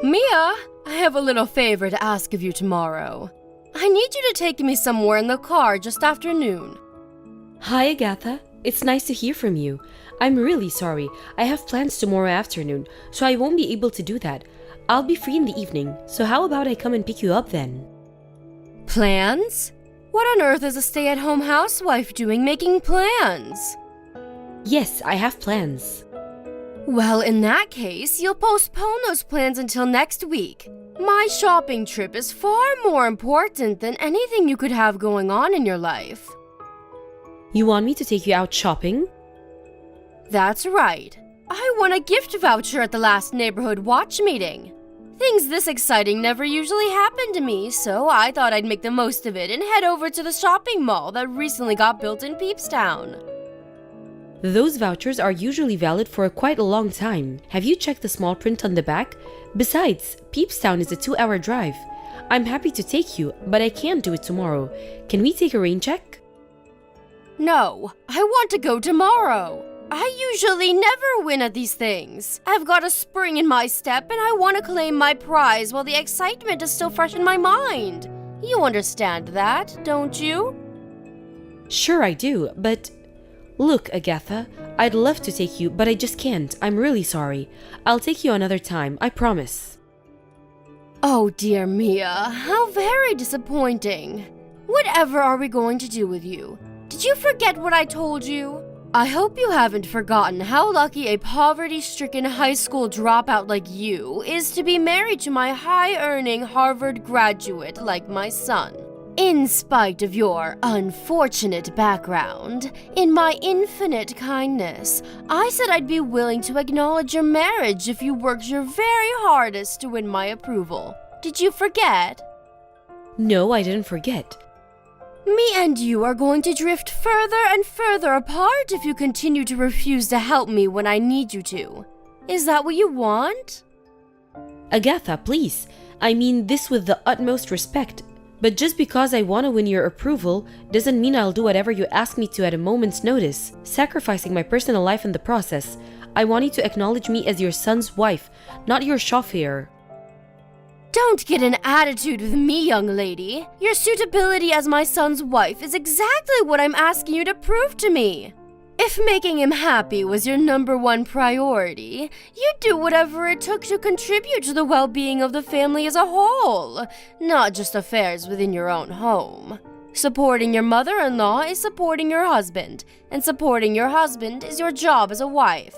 Mia, I have a little favor to ask of you tomorrow. I need you to take me somewhere in the car just after noon. Hi, Agatha. It's nice to hear from you. I'm really sorry. I have plans tomorrow afternoon, so I won't be able to do that. I'll be free in the evening, so how about I come and pick you up then? Plans? What on earth is a stay-at-home housewife doing making plans? Yes, I have plans. Well, in that case, you'll postpone those plans until next week. My shopping trip is far more important than anything you could have going on in your life. You want me to take you out shopping? That's right. I won a gift voucher at the last neighborhood watch meeting. Things this exciting never usually happen to me, so I thought I'd make the most of it and head over to the shopping mall that recently got built in Peepstown. Those vouchers are usually valid for quite a long time. Have you checked the small print on the back? Besides, Peepstown is a 2-hour drive. I'm happy to take you, but I can't do it tomorrow. Can we take a rain check? No, I want to go tomorrow. I usually never win at these things. I've got a spring in my step and I want to claim my prize while the excitement is still fresh in my mind. You understand that, don't you? Sure I do, but... Look, Agatha, I'd love to take you, but I just can't. I'm really sorry. I'll take you another time, I promise. Oh dear Mia, how very disappointing. Whatever are we going to do with you? Did you forget what I told you? I hope you haven't forgotten how lucky a poverty-stricken high school dropout like you is to be married to my high-earning Harvard graduate like my son. In spite of your unfortunate background, in my infinite kindness, I said I'd be willing to acknowledge your marriage if you worked your very hardest to win my approval. Did you forget? No, I didn't forget. Me and you are going to drift further and further apart if you continue to refuse to help me when I need you to. Is that what you want? Agatha, please. I mean this with the utmost respect. But just because I want to win your approval doesn't mean I'll do whatever you ask me to at a moment's notice, sacrificing my personal life in the process. I want you to acknowledge me as your son's wife, not your chauffeur. Don't get an attitude with me, young lady. Your suitability as my son's wife is exactly what I'm asking you to prove to me. If making him happy was your #1 priority, you'd do whatever it took to contribute to the well-being of the family as a whole, not just affairs within your own home. Supporting your mother-in-law is supporting your husband, and supporting your husband is your job as a wife.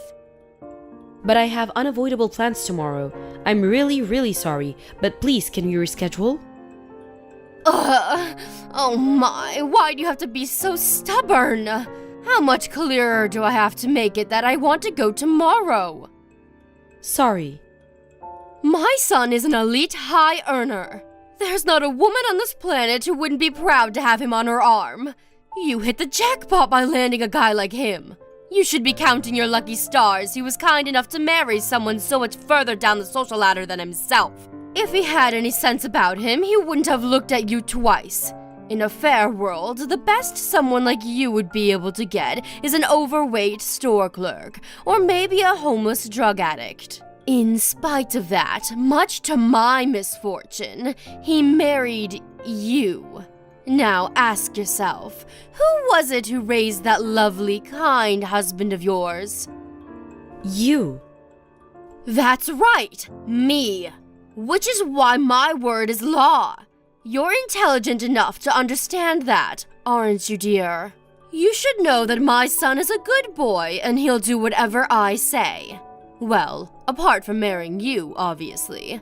But I have unavoidable plans tomorrow. I'm really sorry, but please, can we reschedule? Oh my, why do you have to be so stubborn? How much clearer do I have to make it that I want to go tomorrow? Sorry. My son is an elite high earner. There's not a woman on this planet who wouldn't be proud to have him on her arm. You hit the jackpot by landing a guy like him. You should be counting your lucky stars he was kind enough to marry someone so much further down the social ladder than himself. If he had any sense about him, he wouldn't have looked at you twice. In a fair world, the best someone like you would be able to get is an overweight store clerk, or maybe a homeless drug addict. In spite of that, much to my misfortune, he married you. Now ask yourself, who was it who raised that lovely, kind husband of yours? You. That's right, me. Which is why my word is law. You're intelligent enough to understand that, aren't you, dear? You should know that my son is a good boy and he'll do whatever I say. Well, apart from marrying you, obviously.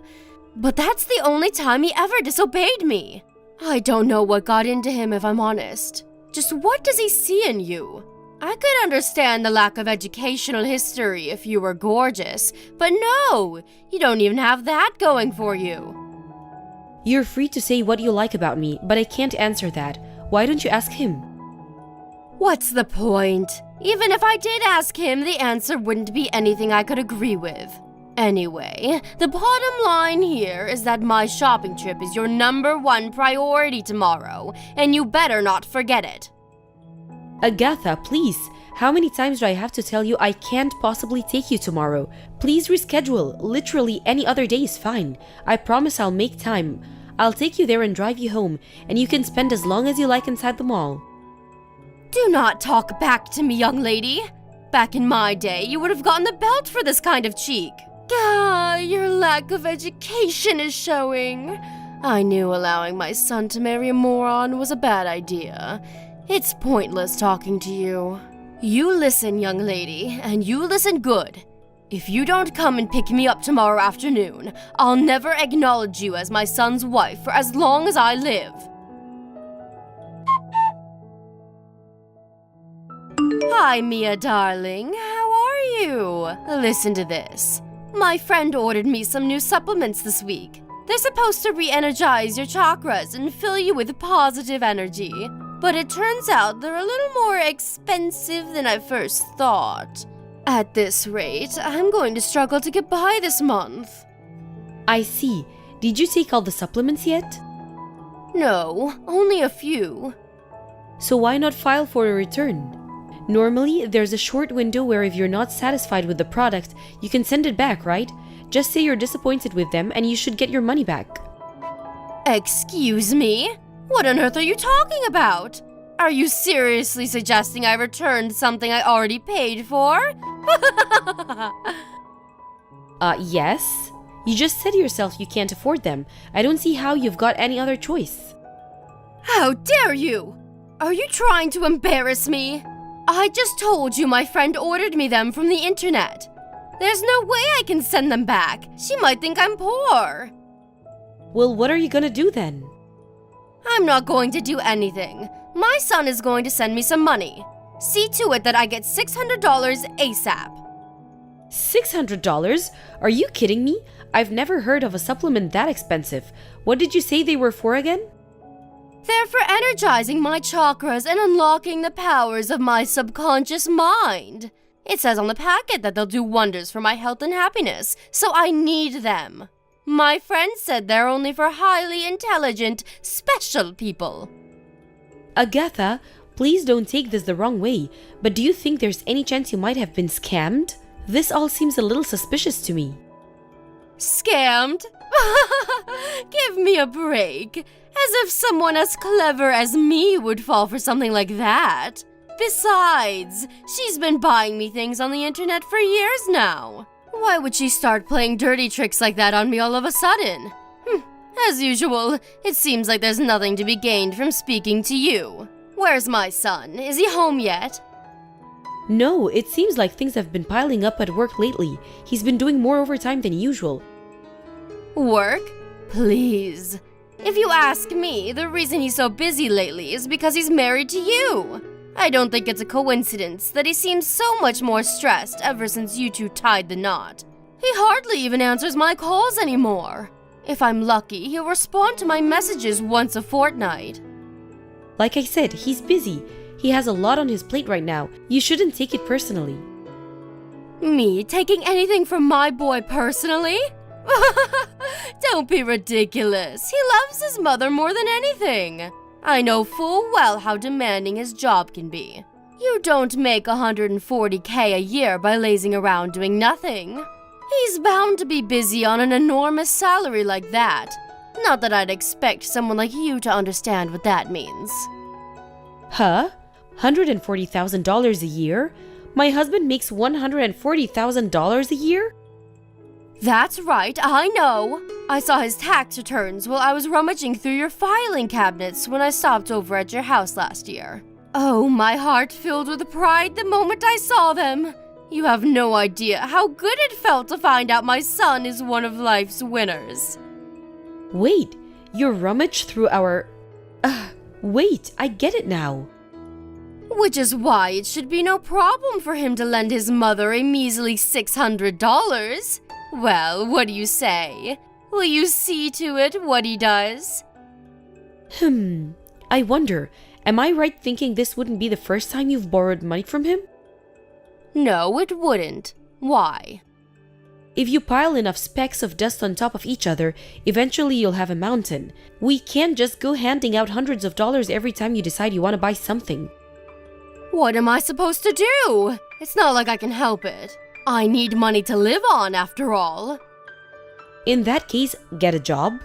But that's the only time he ever disobeyed me. I don't know what got into him, if I'm honest. Just what does he see in you? I could understand the lack of educational history if you were gorgeous, but no, you don't even have that going for you. You're free to say what you like about me, but I can't answer that. Why don't you ask him? What's the point? Even if I did ask him, the answer wouldn't be anything I could agree with. Anyway, the bottom line here is that my shopping trip is your #1 priority tomorrow, and you better not forget it. Agatha, please. How many times do I have to tell you I can't possibly take you tomorrow? Please reschedule. Literally any other day is fine. I promise I'll make time. I'll take you there and drive you home, and you can spend as long as you like inside the mall. Do not talk back to me, young lady. Back in my day, you would have gotten the belt for this kind of cheek. Your lack of education is showing. I knew allowing my son to marry a moron was a bad idea. It's pointless talking to you. You listen, young lady, and you listen good. If you don't come and pick me up tomorrow afternoon, I'll never acknowledge you as my son's wife for as long as I live. Hi, Mia, darling. How are you? Listen to this. My friend ordered me some new supplements this week. They're supposed to re-energize your chakras and fill you with positive energy. But it turns out they're a little more expensive than I first thought. At this rate, I'm going to struggle to get by this month. I see. Did you take all the supplements yet? No, only a few. So why not file for a return? Normally, there's a short window where if you're not satisfied with the product, you can send it back, right? Just say you're disappointed with them and you should get your money back. Excuse me? What on earth are you talking about? Are you seriously suggesting I returned something I already paid for? Yes. You just said yourself you can't afford them. I don't see how you've got any other choice. How dare you! Are you trying to embarrass me? I just told you my friend ordered me them from the internet. There's no way I can send them back. She might think I'm poor. Well, what are you gonna do then? I'm not going to do anything. My son is going to send me some money. See to it that I get $600 ASAP. $600? Are you kidding me? I've never heard of a supplement that expensive. What did you say they were for again? They're for energizing my chakras and unlocking the powers of my subconscious mind. It says on the packet that they'll do wonders for my health and happiness, so I need them. My friend said they're only for highly intelligent, special people. Agatha, please don't take this the wrong way, but do you think there's any chance you might have been scammed? This all seems a little suspicious to me. Scammed? Give me a break. As if someone as clever as me would fall for something like that. Besides, she's been buying me things on the internet for years now. Why would she start playing dirty tricks like that on me all of a sudden? As usual, it seems like there's nothing to be gained from speaking to you. Where's my son? Is he home yet? No, it seems like things have been piling up at work lately. He's been doing more overtime than usual. Work? Please. If you ask me, the reason he's so busy lately is because he's married to you. I don't think it's a coincidence that he seems so much more stressed ever since you two tied the knot. He hardly even answers my calls anymore. If I'm lucky, he'll respond to my messages once a fortnight. Like I said, he's busy. He has a lot on his plate right now. You shouldn't take it personally. Me taking anything from my boy personally? Don't be ridiculous. He loves his mother more than anything. I know full well how demanding his job can be. You don't make $140K a year by lazing around doing nothing. He's bound to be busy on an enormous salary like that. Not that I'd expect someone like you to understand what that means. Huh? $140,000 a year? My husband makes $140,000 a year? That's right, I know. I saw his tax returns while I was rummaging through your filing cabinets when I stopped over at your house last year. Oh, my heart filled with pride the moment I saw them. You have no idea how good it felt to find out my son is one of life's winners. Wait, you rummaged through our... wait, I get it now. Which is why it should be no problem for him to lend his mother a measly $600. Well, what do you say? Will you see to it what he does? I wonder, am I right thinking this wouldn't be the first time you've borrowed money from him? No, it wouldn't. Why? If you pile enough specks of dust on top of each other, eventually you'll have a mountain. We can't just go handing out hundreds of dollars every time you decide you want to buy something. What am I supposed to do? It's not like I can help it. I need money to live on, after all. In that case, get a job.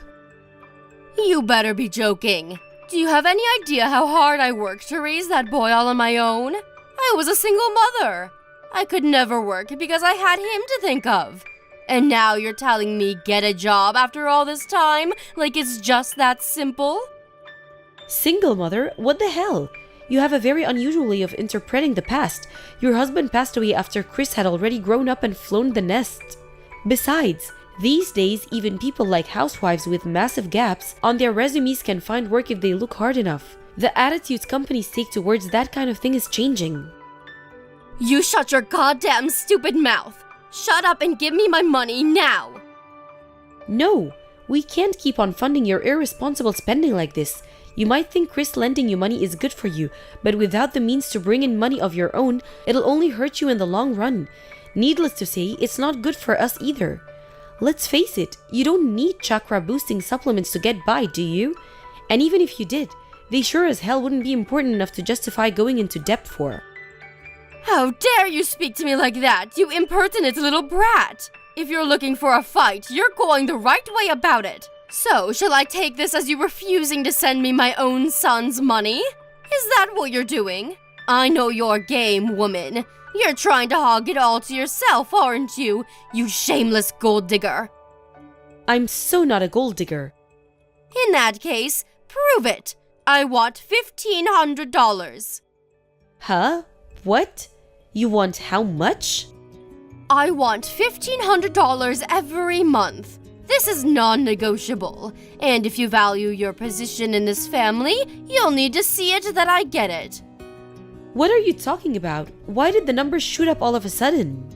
You better be joking. Do you have any idea how hard I worked to raise that boy all on my own? I was a single mother. I could never work because I had him to think of. And now you're telling me get a job after all this time, like it's just that simple? Single mother? What the hell? You have a very unusual way of interpreting the past. Your husband passed away after Chris had already grown up and flown the nest. Besides, these days, even people like housewives with massive gaps on their resumes can find work if they look hard enough. The attitudes companies take towards that kind of thing is changing. You shut your goddamn stupid mouth! Shut up and give me my money now! No, we can't keep on funding your irresponsible spending like this. You might think Chris lending you money is good for you, but without the means to bring in money of your own, it'll only hurt you in the long run. Needless to say, it's not good for us either. Let's face it, you don't need chakra-boosting supplements to get by, do you? And even if you did, they sure as hell wouldn't be important enough to justify going into debt for. How dare you speak to me like that, you impertinent little brat! If you're looking for a fight, you're going the right way about it. So, shall I take this as you refusing to send me my own son's money? Is that what you're doing? I know your game, woman. You're trying to hog it all to yourself, aren't you? You shameless gold digger. I'm so not a gold digger. In that case, prove it. I want $1,500. Huh? What? You want how much? I want $1,500 every month. This is non-negotiable, and if you value your position in this family, you'll need to see it that I get it. What are you talking about? Why did the numbers shoot up all of a sudden?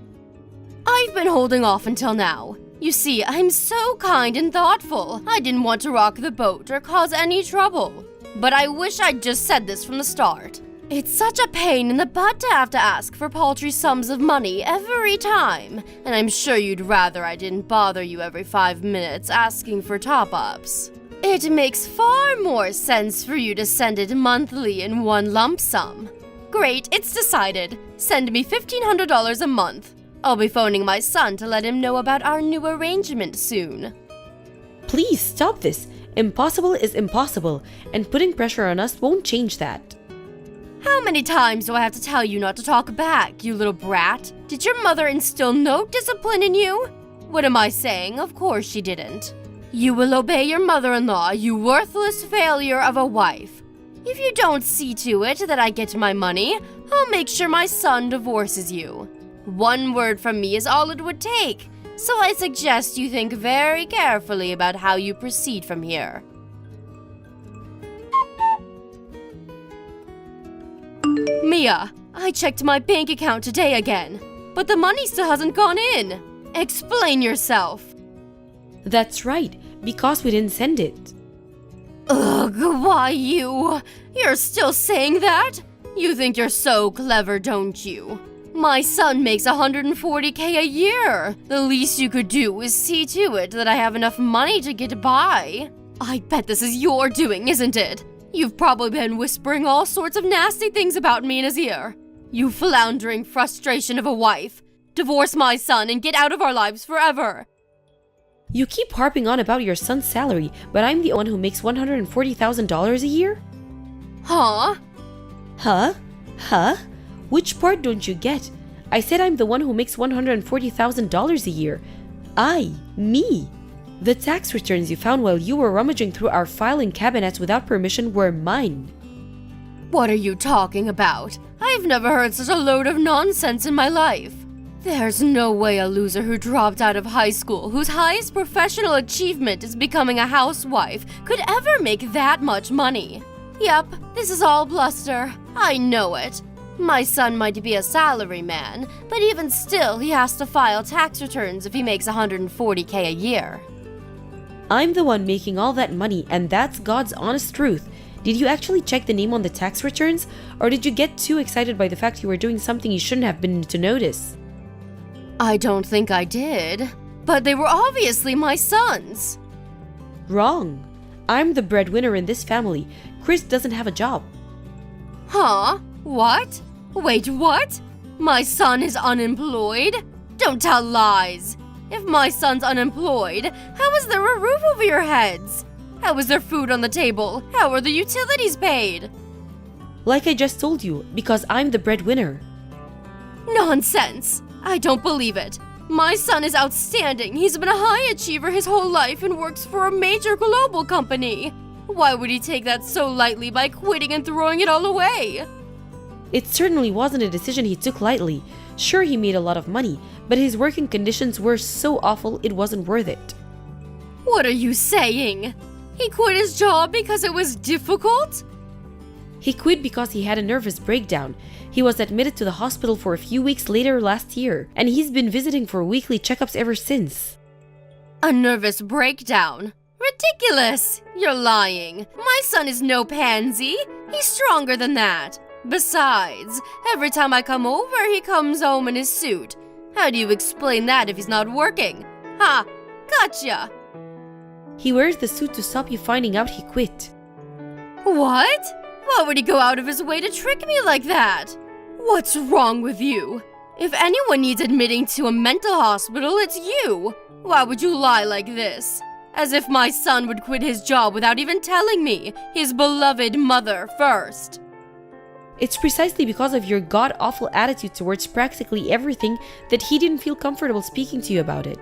I've been holding off until now. You see, I'm so kind and thoughtful. I didn't want to rock the boat or cause any trouble. But I wish I'd just said this from the start. It's such a pain in the butt to have to ask for paltry sums of money every time, and I'm sure you'd rather I didn't bother you every 5 minutes asking for top-ups. It makes far more sense for you to send it monthly in one lump sum. Great, it's decided. Send me $1,500 a month. I'll be phoning my son to let him know about our new arrangement soon. Please stop this. Impossible is impossible, and putting pressure on us won't change that. How many times do I have to tell you not to talk back, you little brat? Did your mother instill no discipline in you? What am I saying? Of course she didn't. You will obey your mother-in-law, you worthless failure of a wife. If you don't see to it that I get my money, I'll make sure my son divorces you. One word from me is all it would take, so I suggest you think very carefully about how you proceed from here. Mia, I checked my bank account today again, but the money still hasn't gone in. Explain yourself. That's right, because we didn't send it. Ugh, why you? You're still saying that? You think you're so clever, don't you? My son makes $140K a year. The least you could do is see to it that I have enough money to get by. I bet this is your doing, isn't it? You've probably been whispering all sorts of nasty things about me in his ear. You floundering frustration of a wife. Divorce my son and get out of our lives forever. You keep harping on about your son's salary, but I'm the one who makes $140,000 a year? Huh? Huh? Huh? Which part don't you get? I said I'm the one who makes $140,000 a year. Me. The tax returns you found while you were rummaging through our filing cabinets without permission were mine. What are you talking about? I've never heard such a load of nonsense in my life. There's no way a loser who dropped out of high school, whose highest professional achievement is becoming a housewife, could ever make that much money. Yep, this is all bluster. I know it. My son might be a salary man, but even still he has to file tax returns if he makes $140K a year. I'm the one making all that money, and that's God's honest truth. Did you actually check the name on the tax returns, or did you get too excited by the fact you were doing something you shouldn't have been to notice? I don't think I did, but they were obviously my son's. Wrong. I'm the breadwinner in this family. Chris doesn't have a job. Huh? What? Wait, what? My son is unemployed? Don't tell lies. If my son's unemployed, how is there a roof over your heads? How is there food on the table? How are the utilities paid? Like I just told you, because I'm the breadwinner. Nonsense! I don't believe it. My son is outstanding. He's been a high achiever his whole life and works for a major global company. Why would he take that so lightly by quitting and throwing it all away? It certainly wasn't a decision he took lightly. Sure, he made a lot of money, but his working conditions were so awful it wasn't worth it. What are you saying? He quit his job because it was difficult? He quit because he had a nervous breakdown. He was admitted to the hospital for a few weeks later last year, and he's been visiting for weekly checkups ever since. A nervous breakdown? Ridiculous! You're lying. My son is no pansy. He's stronger than that. Besides, every time I come over, he comes home in his suit. How do you explain that if he's not working? Ha! Gotcha! He wears the suit to stop you finding out he quit. What? Why would he go out of his way to trick me like that? What's wrong with you? If anyone needs admitting to a mental hospital, it's you. Why would you lie like this? As if my son would quit his job without even telling me, his beloved mother first. It's precisely because of your god-awful attitude towards practically everything that he didn't feel comfortable speaking to you about it.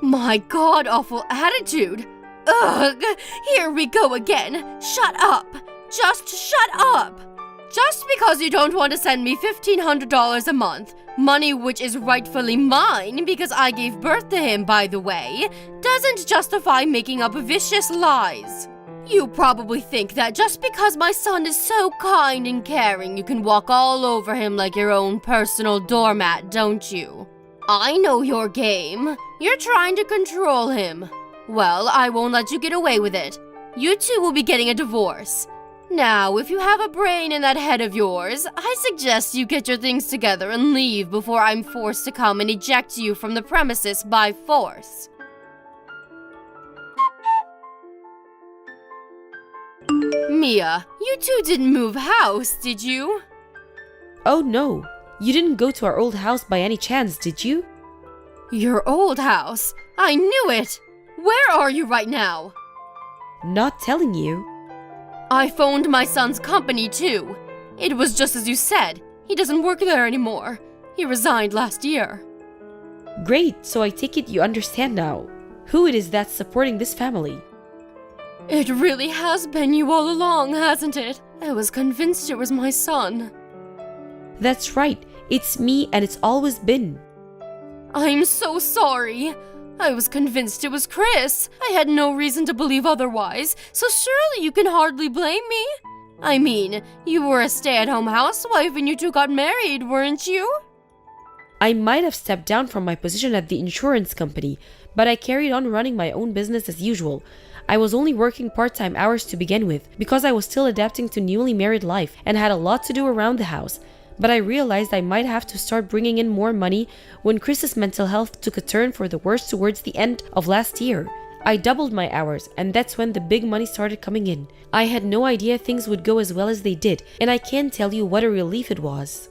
My god-awful attitude? Ugh! Here we go again! Shut up! Just shut up! Just because you don't want to send me $1,500 a month, money which is rightfully mine because I gave birth to him, by the way, doesn't justify making up vicious lies. You probably think that just because my son is so kind and caring, you can walk all over him like your own personal doormat, don't you? I know your game. You're trying to control him. Well, I won't let you get away with it. You two will be getting a divorce. Now, if you have a brain in that head of yours, I suggest you get your things together and leave before I'm forced to come and eject you from the premises by force. Mia, you two didn't move house, did you? Oh no, you didn't go to our old house by any chance, did you? Your old house? I knew it! Where are you right now? Not telling you. I phoned my son's company too. It was just as you said. He doesn't work there anymore. He resigned last year. Great, so I take it you understand now who it is that's supporting this family. It really has been you all along, hasn't it? I was convinced it was my son. That's right, it's me and it's always been. I'm so sorry. I was convinced it was Chris. I had no reason to believe otherwise, so surely you can hardly blame me. I mean, you were a stay-at-home housewife and you two got married, weren't you? I might have stepped down from my position at the insurance company, but I carried on running my own business as usual. I was only working part-time hours to begin with, because I was still adapting to newly married life and had a lot to do around the house. But I realized I might have to start bringing in more money when Chris's mental health took a turn for the worse towards the end of last year. I doubled my hours, and that's when the big money started coming in. I had no idea things would go as well as they did, and I can't tell you what a relief it was.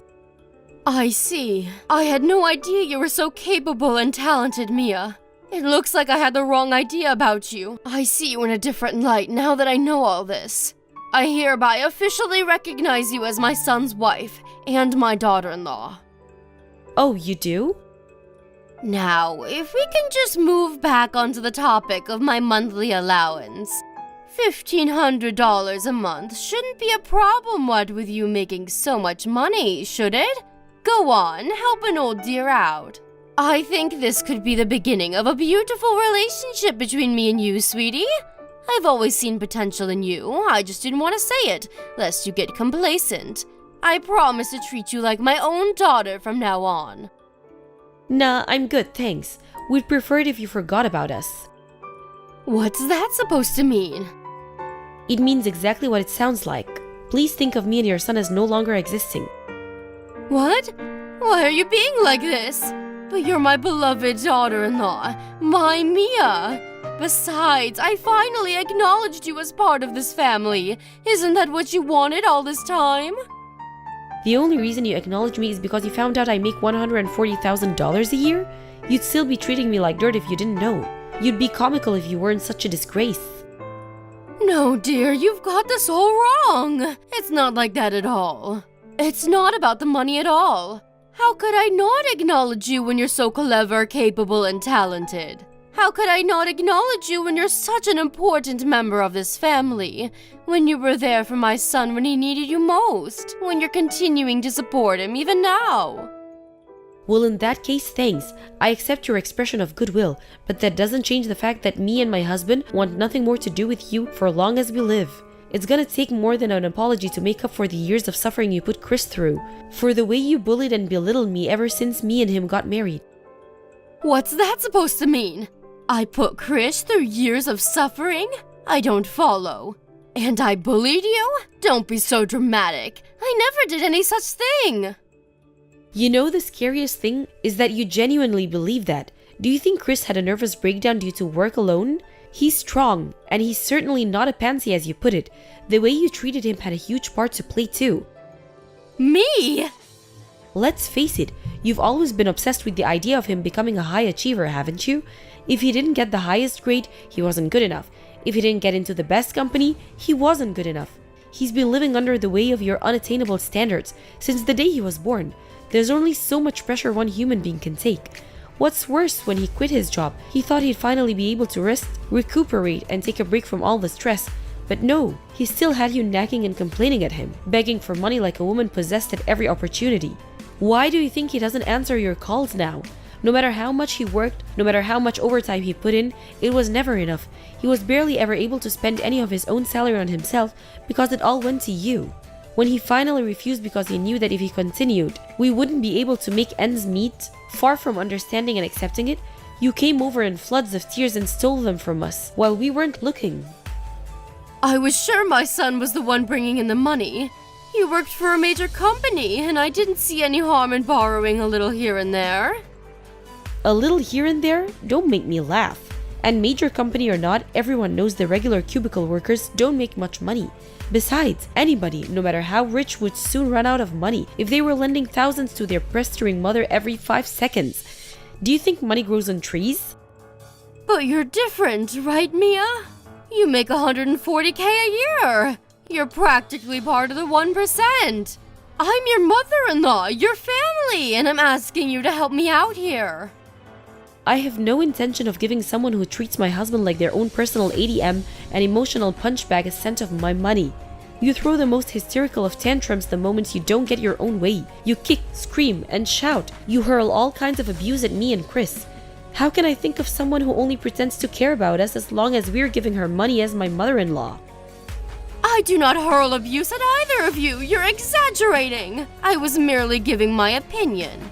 I see. I had no idea you were so capable and talented, Mia. It looks like I had the wrong idea about you. I see you in a different light now that I know all this. I hereby officially recognize you as my son's wife and my daughter-in-law. Oh, you do? Now, if we can just move back onto the topic of my monthly allowance. $1,500 a month shouldn't be a problem, what, with you making so much money, should it? Go on, help an old dear out. I think this could be the beginning of a beautiful relationship between me and you, sweetie. I've always seen potential in you. I just didn't want to say it, lest you get complacent. I promise to treat you like my own daughter from now on. Nah, I'm good, thanks. We'd prefer it if you forgot about us. What's that supposed to mean? It means exactly what it sounds like. Please think of me and your son as no longer existing. What? Why are you being like this? But you're my beloved daughter-in-law, my Mia. Besides, I finally acknowledged you as part of this family. Isn't that what you wanted all this time? The only reason you acknowledge me is because you found out I make $140,000 a year? You'd still be treating me like dirt if you didn't know. You'd be comical if you weren't such a disgrace. No, dear, you've got this all wrong. It's not like that at all. It's not about the money at all. How could I not acknowledge you when you're so clever, capable, and talented? How could I not acknowledge you when you're such an important member of this family? When you were there for my son when he needed you most? When you're continuing to support him even now? Well, in that case, thanks. I accept your expression of goodwill, but that doesn't change the fact that me and my husband want nothing more to do with you for as long as we live. It's gonna take more than an apology to make up for the years of suffering you put Chris through, for the way you bullied and belittled me ever since me and him got married. What's that supposed to mean? I put Chris through years of suffering? I don't follow. And I bullied you? Don't be so dramatic. I never did any such thing. You know, the scariest thing is that you genuinely believe that. Do you think Chris had a nervous breakdown due to work alone? He's strong, and he's certainly not a pansy as you put it. The way you treated him had a huge part to play too. Me? Let's face it, you've always been obsessed with the idea of him becoming a high achiever, haven't you? If he didn't get the highest grade, he wasn't good enough. If he didn't get into the best company, he wasn't good enough. He's been living under the weight of your unattainable standards since the day he was born. There's only so much pressure one human being can take. What's worse, when he quit his job, he thought he'd finally be able to rest, recuperate, and take a break from all the stress. But no, he still had you nagging and complaining at him, begging for money like a woman possessed at every opportunity. Why do you think he doesn't answer your calls now? No matter how much he worked, no matter how much overtime he put in, it was never enough. He was barely ever able to spend any of his own salary on himself because it all went to you. When he finally refused because he knew that if he continued, we wouldn't be able to make ends meet, far from understanding and accepting it, you came over in floods of tears and stole them from us while we weren't looking. I was sure my son was the one bringing in the money. He worked for a major company, and I didn't see any harm in borrowing a little here and there. A little here and there? Don't make me laugh. And major company or not, everyone knows the regular cubicle workers don't make much money. Besides, anybody, no matter how rich, would soon run out of money if they were lending thousands to their pestering mother every 5 seconds. Do you think money grows on trees? But you're different, right, Mia? You make $140K a year. You're practically part of the 1%. I'm your mother-in-law, your family, and I'm asking you to help me out here. I have no intention of giving someone who treats my husband like their own personal ATM an emotional punch bag a cent of my money. You throw the most hysterical of tantrums the moment you don't get your own way. You kick, scream, and shout. You hurl all kinds of abuse at me and Chris. How can I think of someone who only pretends to care about us as long as we're giving her money as my mother-in-law? I do not hurl abuse at either of you. You're exaggerating. I was merely giving my opinion.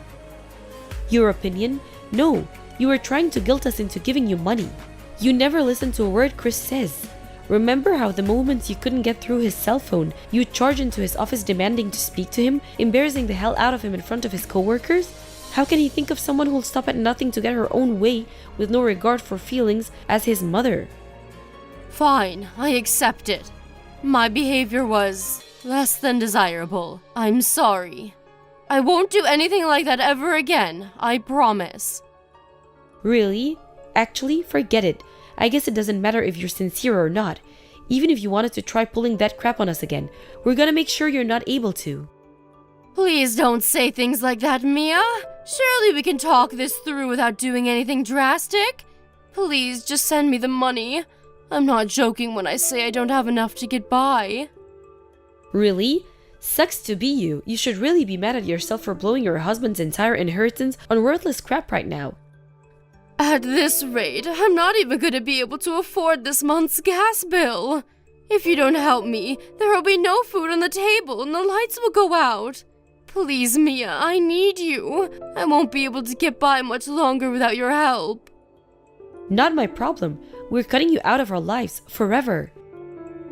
Your opinion? No. You were trying to guilt us into giving you money. You never listened to a word Chris says. Remember how the moments you couldn't get through his cell phone, you'd charge into his office demanding to speak to him, embarrassing the hell out of him in front of his coworkers? How can he think of someone who'll stop at nothing to get her own way with no regard for feelings as his mother? Fine, I accept it. My behavior was less than desirable. I'm sorry. I won't do anything like that ever again, I promise. Really? Actually, forget it. I guess it doesn't matter if you're sincere or not. Even if you wanted to try pulling that crap on us again, we're gonna make sure you're not able to. Please don't say things like that, Mia. Surely we can talk this through without doing anything drastic. Please, just send me the money. I'm not joking when I say I don't have enough to get by. Really? Sucks to be you. You should really be mad at yourself for blowing your husband's entire inheritance on worthless crap right now. At this rate, I'm not even going to be able to afford this month's gas bill. If you don't help me, there will be no food on the table and the lights will go out. Please, Mia, I need you. I won't be able to get by much longer without your help. Not my problem. We're cutting you out of our lives forever.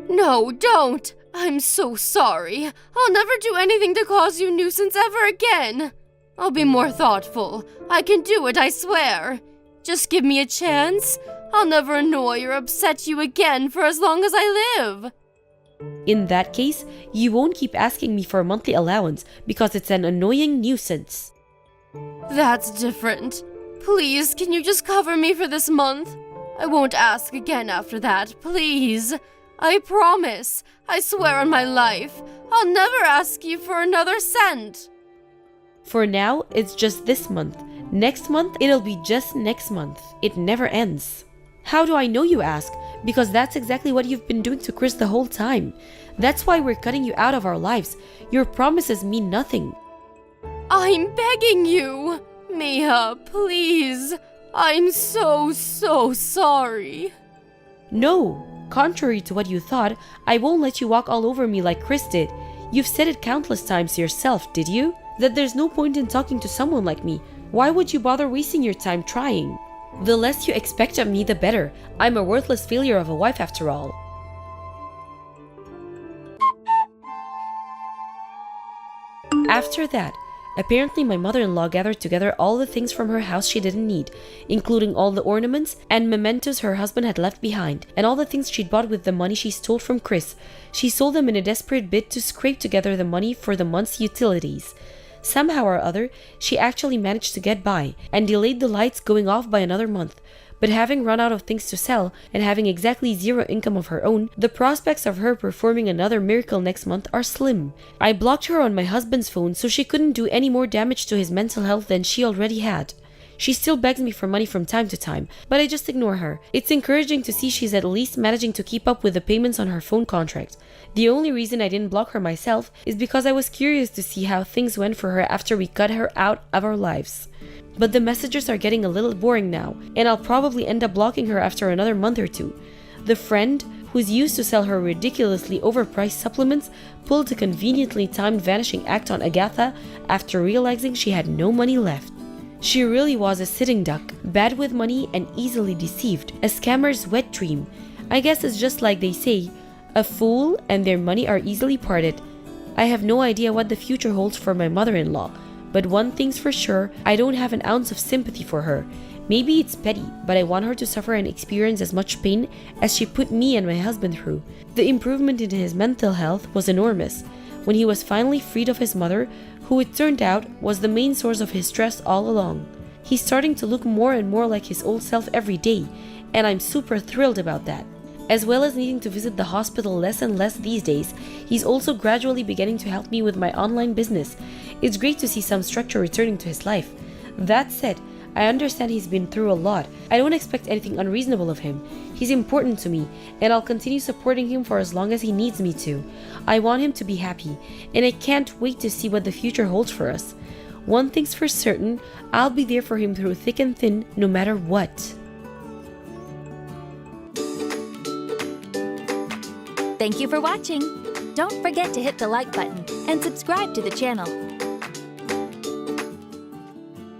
No, don't. I'm so sorry. I'll never do anything to cause you nuisance ever again. I'll be more thoughtful. I can do it, I swear. Just give me a chance. I'll never annoy or upset you again for as long as I live. In that case, you won't keep asking me for a monthly allowance because it's an annoying nuisance. That's different. Please, can you just cover me for this month? I won't ask again after that, please. I promise. I swear on my life. I'll never ask you for another cent. For now, it's just this month. Next month, it'll be just next month. It never ends. How do I know, you ask? Because that's exactly what you've been doing to Chris the whole time. That's why we're cutting you out of our lives. Your promises mean nothing. I'm begging you. Mia, please. I'm so sorry. No, contrary to what you thought, I won't let you walk all over me like Chris did. You've said it countless times yourself, did you? That there's no point in talking to someone like me. Why would you bother wasting your time trying? The less you expect of me, the better. I'm a worthless failure of a wife after all. After that, apparently my mother-in-law gathered together all the things from her house she didn't need, including all the ornaments and mementos her husband had left behind, and all the things she'd bought with the money she stole from Chris. She sold them in a desperate bid to scrape together the money for the month's utilities. Somehow or other, she actually managed to get by, and delayed the lights going off by another month. But having run out of things to sell, and having exactly zero income of her own, the prospects of her performing another miracle next month are slim. I blocked her on my husband's phone so she couldn't do any more damage to his mental health than she already had. She still begs me for money from time to time, but I just ignore her. It's encouraging to see she's at least managing to keep up with the payments on her phone contract. The only reason I didn't block her myself is because I was curious to see how things went for her after we cut her out of our lives. But the messages are getting a little boring now, and I'll probably end up blocking her after another month or two. The friend, who's used to sell her ridiculously overpriced supplements, pulled a conveniently timed vanishing act on Agatha after realizing she had no money left. She really was a sitting duck, bad with money and easily deceived, a scammer's wet dream. I guess it's just like they say, a fool and their money are easily parted. I have no idea what the future holds for my mother-in-law, but one thing's for sure, I don't have an ounce of sympathy for her. Maybe it's petty, but I want her to suffer and experience as much pain as she put me and my husband through. The improvement in his mental health was enormous. When he was finally freed of his mother, who it turned out was the main source of his stress all along. He's starting to look more and more like his old self every day, and I'm super thrilled about that. As well as needing to visit the hospital less and less these days, he's also gradually beginning to help me with my online business. It's great to see some structure returning to his life. That said, I understand he's been through a lot. I don't expect anything unreasonable of him. He's important to me, and I'll continue supporting him for as long as he needs me to. I want him to be happy, and I can't wait to see what the future holds for us. One thing's for certain, I'll be there for him through thick and thin, no matter what. Thank you for watching. Don't forget to hit the like button and subscribe to the channel.